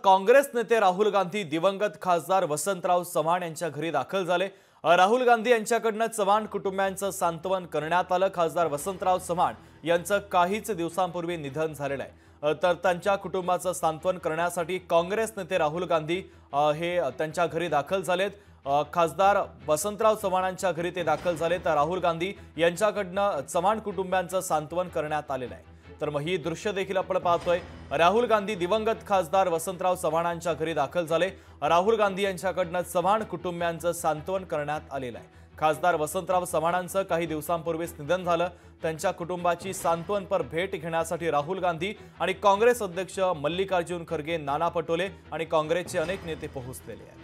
काँग्रेस नेते राहुल गांधी दिवंगत खासदार वसंतराव चव्हाण यांच्या घरी दाखल झाले। राहुल गांधी यांच्याकडून चव्हाण कुटुंबियांचं सांत्वन करण्यात आलं। खासदार वसंतराव चव्हाण यांचं काहीच दिवसांपूर्वी निधन झालेलं आहे। तर त्यांच्या कुटुंबाचं सांत्वन करण्यासाठी काँग्रेस नेते राहुल गांधी हे त्यांच्या घरी दाखल झालेत। खासदार वसंतराव चव्हाणांच्या घरी ते दाखल झाले। तर राहुल गांधी यांच्याकडून चव्हाण कुटुंबियांचं सांत्वन करण्यात आलेलं आहे। तर मग ही दृश्य देखील आपण पाहतोय। राहुल गांधी दिवंगत खासदार वसंतराव चव्हाणांच्या घरी दाखल झाले। राहुल गांधी यांच्याकडून चव्हाण कुटुंबियांचं सांत्वन करण्यात आलेलं आहे। खासदार वसंतराव चव्हाणांचं काही दिवसांपूर्वीच निधन झालं। त्यांच्या कुटुंबाची सांत्वनपर भेट घेण्यासाठी राहुल गांधी आणि काँग्रेस अध्यक्ष मल्लिकार्जुन खरगे, नाना पटोले आणि काँग्रेसचे अनेक नेते पोहोचलेले आहेत।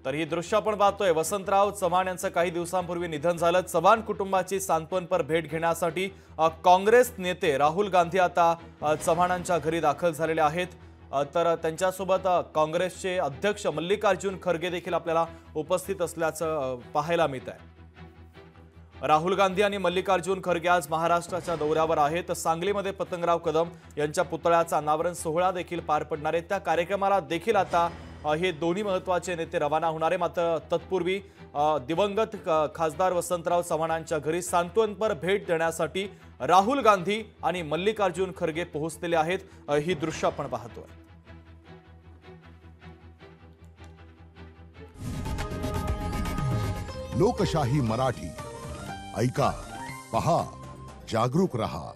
तर ही दृश्य आपण पाहतोय। वसंतराव चव्हाण यांचं काही दिवसांपूर्वी निधन झालं। चव्हाण कुटुंबाची सांत्वनपर भेट घेण्यासाठी काँग्रेस नेते राहुल गांधी आता चव्हाणांच्या घरी दाखल झालेले आहेत। तर त्यांच्यासोबत काँग्रेसचे अध्यक्ष मल्लिकार्जुन खरगे देखील आपल्याला उपस्थित असल्याचं पाहायला मिळत आहे। राहुल गांधी आणि मल्लिकार्जुन खरगे आज महाराष्ट्राच्या दौऱ्यावर आहेत। सांगलीमध्ये पतंगराव कदम यांच्या पुतळ्याचा अनावरण सोहळा देखील पार पडणार आहे। त्या कार्यक्रमाला देखील आता हे दोन्ही महत्त्वाचे नेते रवाना होणार आहे। मात्र तत्पूर्वी दिवंगत खासदार वसंतराव चव्हाणांच्या घरी सांत्वनपर भेट देण्यासाठी राहुल गांधी आणि मल्लिकार्जुन खरगे पोहोचलेले आहेत। ही दृश्य आपण पाहतोय। लोकशाही मराठी ऐका, पहा, जागरूक रहा।